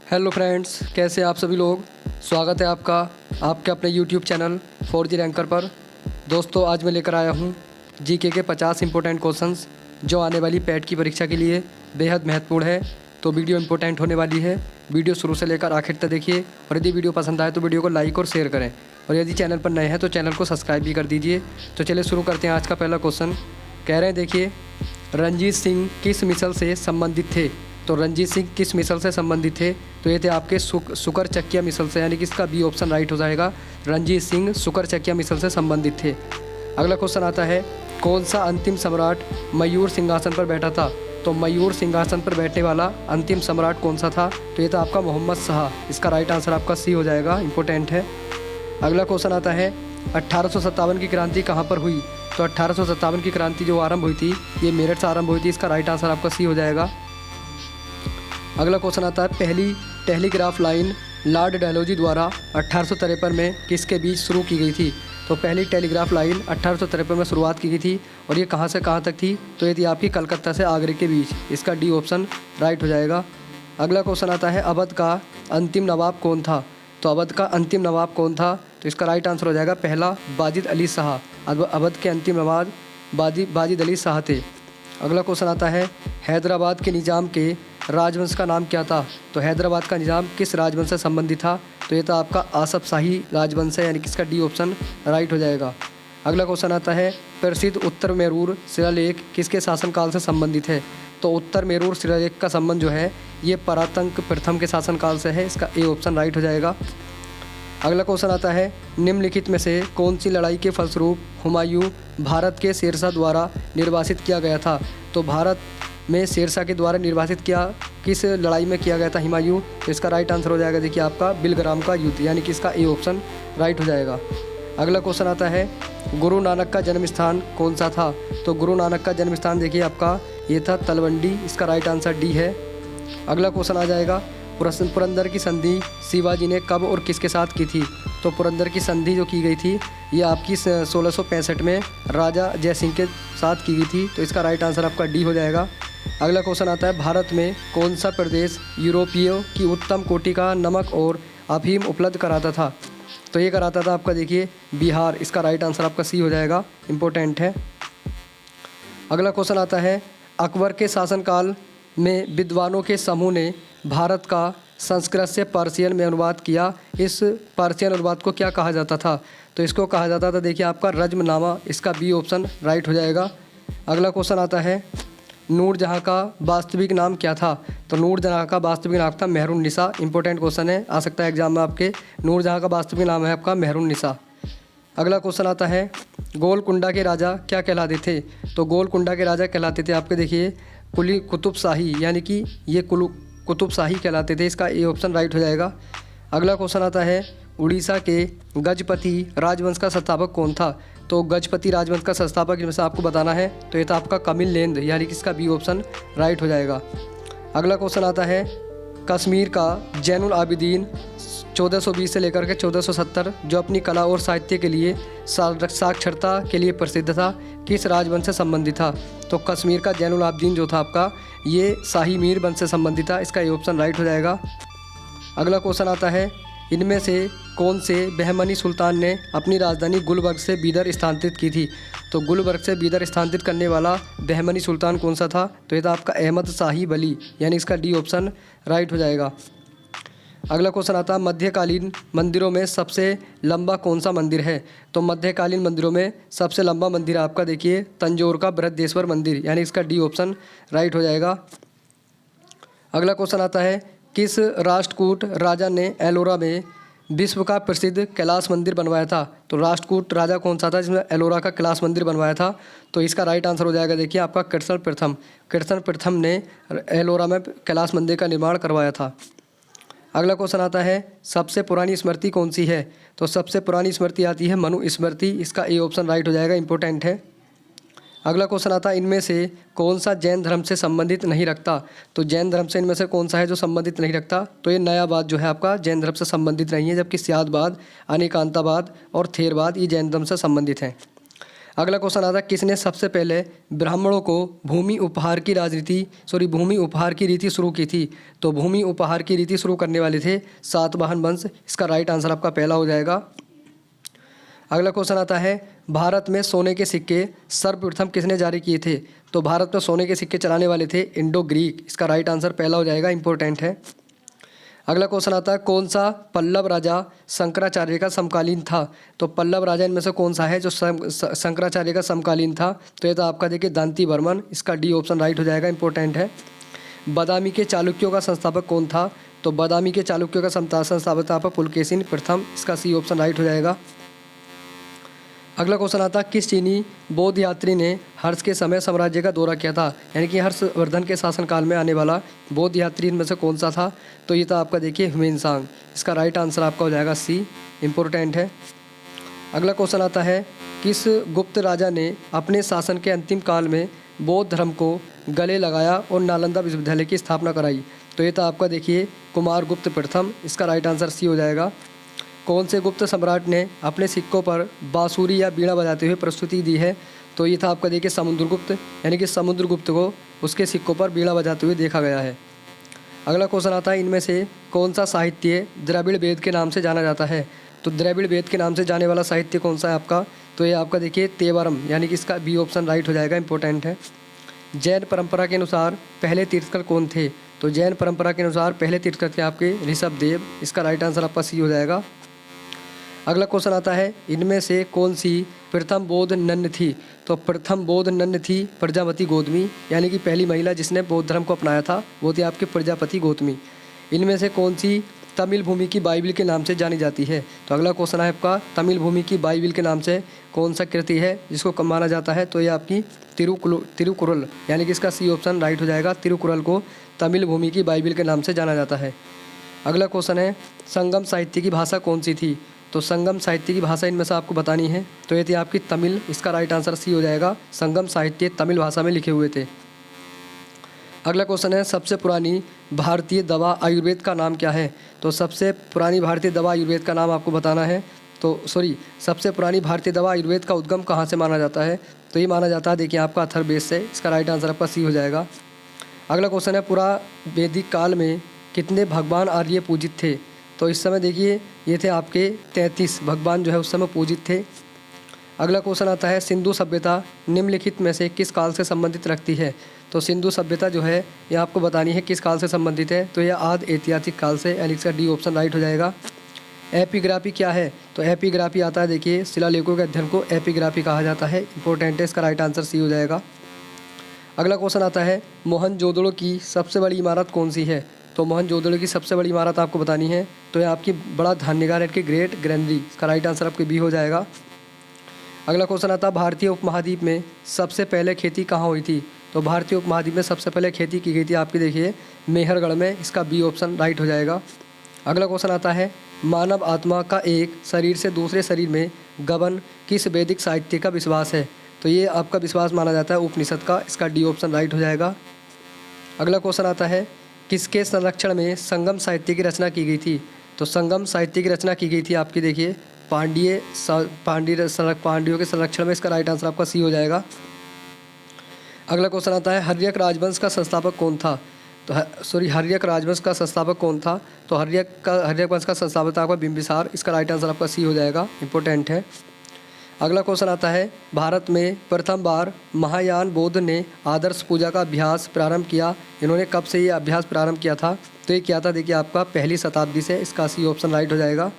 Hello friends, कैसे आप सभी लोग। स्वागत है आपका आपके अपने यूट्यूब चैनल 4G रैंकर पर। दोस्तों, आज मैं लेकर आया हूँ जीके के 50 इंपॉर्टेंट क्वेश्चंस जो आने वाली पैट की परीक्षा के लिए बेहद महत्वपूर्ण है। तो वीडियो इंपॉर्टेंट होने वाली है। वीडियो शुरू से लेकर आखिर तक देखिए और यदि वीडियो पसंद आए तो वीडियो को लाइक और शेयर करें और यदि चैनल पर नए हैं तो चैनल को सब्सक्राइब भी कर दीजिए। तो चलिए शुरू करते हैं। आज का पहला क्वेश्चन कह रहे हैं, देखिए, रणजीत सिंह किस मिसल से संबंधित थे। तो रणजीत सिंह किस मिसल से संबंधित थे, तो ये थे आपके सुकर चकिया मिसल से, यानी कि इसका बी ऑप्शन राइट हो जाएगा। रणजीत सिंह सुकर चकिया मिसल से संबंधित थे। अगला क्वेश्चन आता है, कौन सा अंतिम सम्राट मयूर सिंहासन पर बैठा था। तो मयूर सिंहासन पर बैठने वाला अंतिम सम्राट कौन सा था, तो ये था आपका मोहम्मद शाह। इसका राइट आंसर आपका सी हो जाएगा, इंपॉर्टेंट है। अगला क्वेश्चन आता है, 1857 की क्रांति कहाँ पर हुई। तो 1857 की क्रांति जो आरंभ हुई थी ये मेरठ से आरंभ हुई थी। इसका राइट आंसर आपका सी हो जाएगा। अगला क्वेश्चन आता है, पहली टेलीग्राफ लाइन लॉर्ड डलहौजी द्वारा 1853 में किसके बीच शुरू की गई थी। तो पहली टेलीग्राफ लाइन 1853 में शुरुआत की गई थी और ये कहाँ से कहाँ तक थी, तो ये थी आपकी कलकत्ता से आगरे के बीच। इसका डी ऑप्शन राइट हो जाएगा। अगला क्वेश्चन आता है, अवध का अंतिम नवाब कौन था। तो अवध का अंतिम नवाब कौन था, तो इसका राइट आंसर हो जाएगा पहला बाजिद अली शाह। अवध के अंतिम नवाब बाजिद अली शाह थे। अगला क्वेश्चन आता है, हैदराबाद के निज़ाम के राजवंश का नाम क्या था। तो हैदराबाद का निज़ाम किस राजवंश से संबंधित था, तो ये था आपका आसफ शाही राजवंश है, यानी कि इसका डी ऑप्शन राइट हो जाएगा। अगला क्वेश्चन आता है, प्रसिद्ध उत्तर मेरूर शिलालेख किसके शासनकाल से संबंधित है। तो उत्तर मेरूर शिलालेख का संबंध जो है ये परातंक प्रथम के शासनकाल से है। इसका ए ऑप्शन राइट हो जाएगा। अगला क्वेश्चन आता है, निम्नलिखित में से कौन सी लड़ाई के फलस्वरूप हुमायूं भारत के शेरशाह द्वारा निर्वासित किया गया था। तो भारत में शेरशाह के द्वारा निर्वासित किस लड़ाई में किया गया था हुमायूं, तो इसका राइट आंसर हो जाएगा देखिए आपका बिलग्राम का युद्ध, यानी कि इसका ए ऑप्शन राइट हो जाएगा। अगला क्वेश्चन आता है, गुरु नानक का जन्म स्थान कौन सा था। तो गुरु नानक का जन्म स्थान देखिए आपका ये था तलवंडी। इसका राइट आंसर डी है। अगला क्वेश्चन आ जाएगा, पुरंदर की संधि शिवाजी ने कब और किसके साथ की थी। तो पुरंदर की संधि जो की गई थी ये आपकी 1665 में राजा जयसिंह के साथ की गई थी। तो इसका राइट आंसर आपका डी हो जाएगा। अगला क्वेश्चन आता है, भारत में कौन सा प्रदेश यूरोपियों की उत्तम कोटि का नमक और अफीम उपलब्ध कराता था। तो ये कराता था आपका देखिए बिहार। इसका राइट आंसर आपका सी हो जाएगा, इम्पोर्टेंट है। अगला क्वेश्चन आता है, अकबर के शासनकाल में विद्वानों के समूह ने भारत का संस्कृत से पर्शियन में अनुवाद किया। इस पर्शियन अनुवाद को क्या कहा जाता था। तो इसको कहा जाता था देखिए आपका रज्मनामा। इसका बी ऑप्शन राइट हो जाएगा। अगला क्वेश्चन आता है, नूरजहाँ का वास्तविक नाम क्या था। तो नूरजहाँ का वास्तविक नाम था मेहरुन्निसा। इंपॉर्टेंट क्वेश्चन है, आ सकता है एग्जाम में आपके। नूरजहाँ का वास्तविक नाम है आपका मेहरुन्निसा। अगला क्वेश्चन आता है, गोलकुंडा के राजा क्या कहलाते थे। तो गोलकुंडा के राजा कहलाते थे आपके देखिए कुली कुतुब शाही, यानी कि ये कुतुब शाही कहलाते थे। इसका ए ऑप्शन राइट हो जाएगा। अगला क्वेश्चन आता है, उड़ीसा के गजपति राजवंश का संस्थापक कौन था। तो गजपति राजवंश का संस्थापक जैसे आपको बताना है तो ये था आपका कमिलेंद्र, यानी कि इसका बी ऑप्शन राइट हो जाएगा। अगला क्वेश्चन आता है, कश्मीर का जैनुल आबिदीन 1420 से लेकर के 1470 जो अपनी कला और साहित्य के लिए साक्षरता के लिए प्रसिद्ध था, किस राजवंश से संबंधित था। तो कश्मीर का जैनुल आबिदीन जो था आपका ये शाही मीर वंश से संबंधित था। इसका ए ऑप्शन राइट हो जाएगा। अगला क्वेश्चन आता है, इनमें से कौन से बहमनी सुल्तान ने अपनी राजधानी गुलबर्ग से बीदर स्थानांतरित की थी। तो गुलबर्ग से बीदर स्थानांतरित करने वाला बहमनी सुल्तान कौन सा था। तो ये था आपका अहमद शाही वली, यानी इसका डी ऑप्शन राइट हो जाएगा। अगला क्वेश्चन आता है, मध्यकालीन मंदिरों में सबसे लंबा कौन सा मंदिर है। तो मध्यकालीन मंदिरों में सबसे लंबा मंदिर आपका देखिए तंजौर का बृहदेश्वर मंदिर, यानी इसका डी ऑप्शन राइट हो जाएगा। अगला क्वेश्चन आता है, किस राष्ट्रकूट राजा ने एलोरा में विश्व का प्रसिद्ध कैलाश मंदिर बनवाया था। तो राष्ट्रकूट राजा कौन सा था जिसने एलोरा का कैलाश मंदिर बनवाया था। तो इसका राइट आंसर हो जाएगा देखिए आपका कृष्ण प्रथम। कृष्ण प्रथम ने एलोरा में कैलाश मंदिर का निर्माण करवाया था। अगला क्वेश्चन आता है, सबसे पुरानी स्मृति कौन सी है। तो सबसे पुरानी स्मृति आती है मनु स्मृति। इसका ए ऑप्शन राइट हो जाएगा, इंपॉर्टेंट है। अगला क्वेश्चन आता है, इनमें से कौन सा जैन धर्म से संबंधित नहीं रखता। तो जैन धर्म से इनमें से कौन सा है जो संबंधित नहीं रखता। तो ये नयाबाद जो है आपका जैन धर्म से संबंधित नहीं है, जबकि स्यादबाद, अनेकांताबाद और थेरवाद ये जैन धर्म से संबंधित हैं। अगला क्वेश्चन आता है किसने सबसे पहले ब्राह्मणों को भूमि उपहार की रीति शुरू की थी। तो भूमि उपहार की रीति शुरू करने वाले थे सातवाहन वंश। इसका राइट आंसर आपका पहला हो जाएगा। अगला क्वेश्चन आता है भारत में सोने के सिक्के सर्वप्रथम किसने जारी किए थे। तो भारत में सोने के सिक्के चलाने वाले थे इंडो ग्रीक। इसका राइट आंसर पहला हो जाएगा, इंपॉर्टेंट है। अगला क्वेश्चन आता है कौन सा पल्लव राजा शंकराचार्य का समकालीन था। तो पल्लव राजा इनमें से कौन सा है जो शंकराचार्य का समकालीन था। तो ये तो आपका देखिए दांती वर्मन। इसका डी ऑप्शन राइट हो जाएगा, इंपॉर्टेंट है। बादामी के चालुक्यों का संस्थापक कौन था। तो बादामी के चालुक्यों का संस्थापक था पुलकेशिन प्रथम। इसका सी ऑप्शन राइट हो जाएगा। अगला क्वेश्चन आता है किस चीनी बौद्ध यात्री ने हर्ष के समय साम्राज्य का दौरा किया था। यानी कि हर्षवर्धन के शासनकाल में आने वाला बौद्ध यात्री इनमें से कौन सा था। तो ये था आपका देखिए ह्वेनसांग। इसका राइट आंसर आपका हो जाएगा सी, इंपॉर्टेंट है। अगला क्वेश्चन आता है किस गुप्त राजा ने अपने शासन के अंतिम काल में बौद्ध धर्म को गले लगाया और नालंदा विश्वविद्यालय की स्थापना कराई। तो ये था आपका देखिए कुमार गुप्त प्रथम। इसका राइट आंसर सी हो जाएगा। कौन से गुप्त सम्राट ने अपने सिक्कों पर बांसुरी या बीड़ा बजाते हुए प्रस्तुति दी है। तो ये था आपका देखिए समुद्रगुप्त। यानी कि समुद्रगुप्त को उसके सिक्कों पर बीड़ा बजाते हुए देखा गया है। अगला क्वेश्चन आता है इनमें से कौन सा साहित्य द्रविड़ वेद के नाम से जाना जाता है। तो द्रविड़ वेद के नाम से जाने वाला साहित्य कौन सा है आपका। तो ये आपका देखिए तेवरम। यानी कि इसका बी ऑप्शन राइट हो जाएगा, इंपॉर्टेंट है। जैन परंपरा के अनुसार पहले तीर्थंकर कौन थे। तो जैन परंपरा के अनुसार पहले तीर्थंकर थे आपके ऋषभदेव। इसका राइट आंसर आपका सी हो जाएगा। अगला क्वेश्चन आता है इनमें से कौन सी प्रथम बौद्ध नन थी। तो प्रथम बौद्ध नन थी प्रजापति गौतमी। यानी कि पहली महिला जिसने बौद्ध धर्म को अपनाया था वो थी आपकी प्रजापति गौतमी। इनमें से कौन सी तमिल भूमि की बाइबिल के नाम से जानी जाती है। तो अगला क्वेश्चन है आपका तमिल भूमि की बाइबिल के नाम से कौन सा कृति है जिसको माना जाता है। तो ये आपकी तिरुकुरल। यानी कि इसका सी ऑप्शन राइट हो जाएगा। तिरुकुरल को तमिल भूमि की बाइबिल के नाम से जाना जाता है। अगला क्वेश्चन है संगम साहित्य की भाषा कौन सी थी। तो संगम साहित्य की भाषा इनमें से आपको बतानी है। तो ये थी आपकी तमिल। इसका राइट आंसर सी हो जाएगा। संगम साहित्य तमिल भाषा में लिखे हुए थे। अगला क्वेश्चन है सबसे पुरानी भारतीय दवा आयुर्वेद का नाम क्या है। तो सबसे पुरानी भारतीय दवा आयुर्वेद का नाम आपको बताना है। तो सबसे पुरानी भारतीय दवा आयुर्वेद का उद्गम कहाँ से माना जाता है। तो ये माना जाता है देखिए आपका अथर्ववेद से। इसका राइट आंसर आपका सी हो जाएगा। अगला क्वेश्चन है पूरा वैदिक काल में कितने भगवान आर्य पूजित थे। तो इस समय देखिए ये थे आपके 33 भगवान जो है उस समय पूजित थे। अगला क्वेश्चन आता है सिंधु सभ्यता निम्नलिखित में से किस काल से संबंधित रखती है। तो सिंधु सभ्यता जो है ये आपको बतानी है किस काल से संबंधित है। तो यह आदि ऐतिहासिक काल से। यानी इसका डी ऑप्शन राइट हो जाएगा। एपिग्राफी क्या है। तो एपिग्राफी आता है देखिए शिलालेखों के अध्ययन को एपिग्राफी कहा जाता है, इंपॉर्टेंट है। इसका राइट आंसर सी हो जाएगा। अगला क्वेश्चन आता है मोहनजोदड़ो की सबसे बड़ी इमारत कौन सी है। तो मोहनजोदड़ो की सबसे बड़ी इमारत आपको बतानी है। तो यह आपकी बड़ा धान्यगार है कि ग्रेट ग्रैनरी। इसका राइट आंसर आपके बी हो जाएगा। अगला क्वेश्चन आता है भारतीय उपमहाद्वीप में सबसे पहले खेती कहाँ हुई थी। तो भारतीय उपमहाद्वीप में सबसे पहले खेती की गई थी आपकी देखिए मेहरगढ़ में। इसका बी ऑप्शन राइट हो जाएगा। अगला क्वेश्चन आता है मानव आत्मा का एक शरीर से दूसरे शरीर में गमन किस वैदिक साहित्य का विश्वास है। तो ये आपका विश्वास माना जाता है उपनिषद का। इसका डी ऑप्शन राइट हो जाएगा। अगला क्वेश्चन आता है किसके संरक्षण में संगम साहित्य की रचना की गई थी। तो संगम साहित्य की रचना की गई थी आपकी देखिए पांड्यों के संरक्षण में। इसका राइट आंसर आपका सी हो जाएगा। अगला क्वेश्चन आता है हर्यक राजवंश का संस्थापक कौन था। तो हर्यक राजवंश का संस्थापक कौन था। तो हर्यक वंश का संस्थापक था आपका बिंबिसार। इसका राइट आंसर आपका सी हो जाएगा, इंपॉर्टेंट है। अगला क्वेश्चन आता है भारत में प्रथम बार महायान बौद्ध ने आदर्श पूजा का अभ्यास प्रारंभ किया। इन्होंने कब से ये अभ्यास प्रारंभ किया था। तो ये किया था देखिए आपका पहली शताब्दी से। इसका सी ऑप्शन राइट हो जाएगा।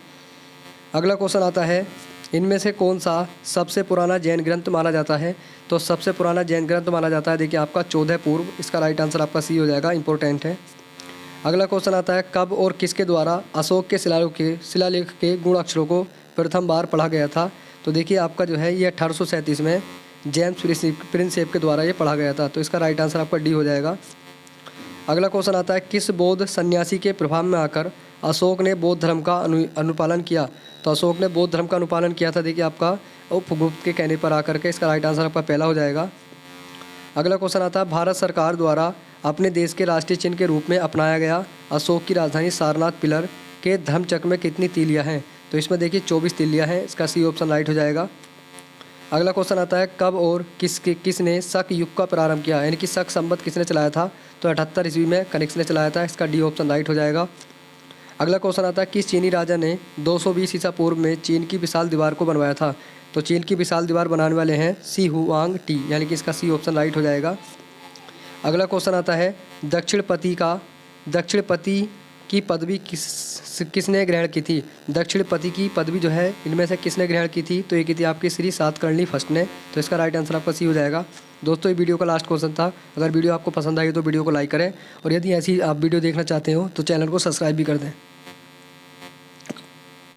अगला क्वेश्चन आता है इनमें से कौन सा सबसे पुराना जैन ग्रंथ माना जाता है। तो सबसे पुराना जैन ग्रंथ माना जाता है देखिए आपका 14 पूर्व। इसका राइट आंसर आपका सी हो जाएगा, इंपॉर्टेंट है। अगला क्वेश्चन आता है कब और किसके द्वारा अशोक के शिलालेख के गुण अक्षरों को प्रथम बार पढ़ा गया था। तो देखिए आपका जो है ये 1837 में जेम्स प्रिंसेप के द्वारा ये पढ़ा गया था। तो इसका राइट आंसर आपका डी हो जाएगा। अगला क्वेश्चन आता है किस बौद्ध सन्यासी के प्रभाव में आकर अशोक ने बौद्ध धर्म का अनुपालन किया। तो अशोक ने बौद्ध धर्म का अनुपालन किया था देखिए आपका उपगुप्त के कहने पर आकर के। इसका राइट आंसर आपका पहला हो जाएगा। अगला क्वेश्चन आता है भारत सरकार द्वारा अपने देश के राष्ट्रीय चिन्ह के रूप में अपनाया गया अशोक की राजधानी सारनाथ पिलर के धर्मचक्र में कितनी तीलियां हैं। तो इसमें देखिए 24 तीलियां हैं। इसका सी ऑप्शन राइट हो जाएगा। अगला क्वेश्चन आता है कब और किसने शक युग का प्रारंभ किया, यानी कि शक संवत किसने चलाया था, तो 78 ईस्वी में कनिष्क ने चलाया था। इसका डी ऑप्शन राइट हो जाएगा। अगला क्वेश्चन आता है किस चीनी राजा ने 220 ईसा पूर्व में चीन की विशाल दीवार को बनवाया था, तो चीन की विशाल दीवार बनाने वाले हैं सी हुआंग टी, यानी कि इसका सी ऑप्शन राइट हो जाएगा। अगला क्वेश्चन आता है दक्षिणपति की पदवी किसने ग्रहण की थी, दक्षिणपति की पदवी जो है इनमें से किसने ग्रहण की थी, तो ये की थी आपकी श्री सातकर्णी फर्स्ट ने, तो इसका राइट आंसर आपका सी हो जाएगा। दोस्तों ये वीडियो का लास्ट क्वेश्चन था। अगर वीडियो आपको पसंद आई तो वीडियो को लाइक करें और यदि ऐसी आप वीडियो देखना चाहते हो तो चैनल को सब्सक्राइब भी कर दें।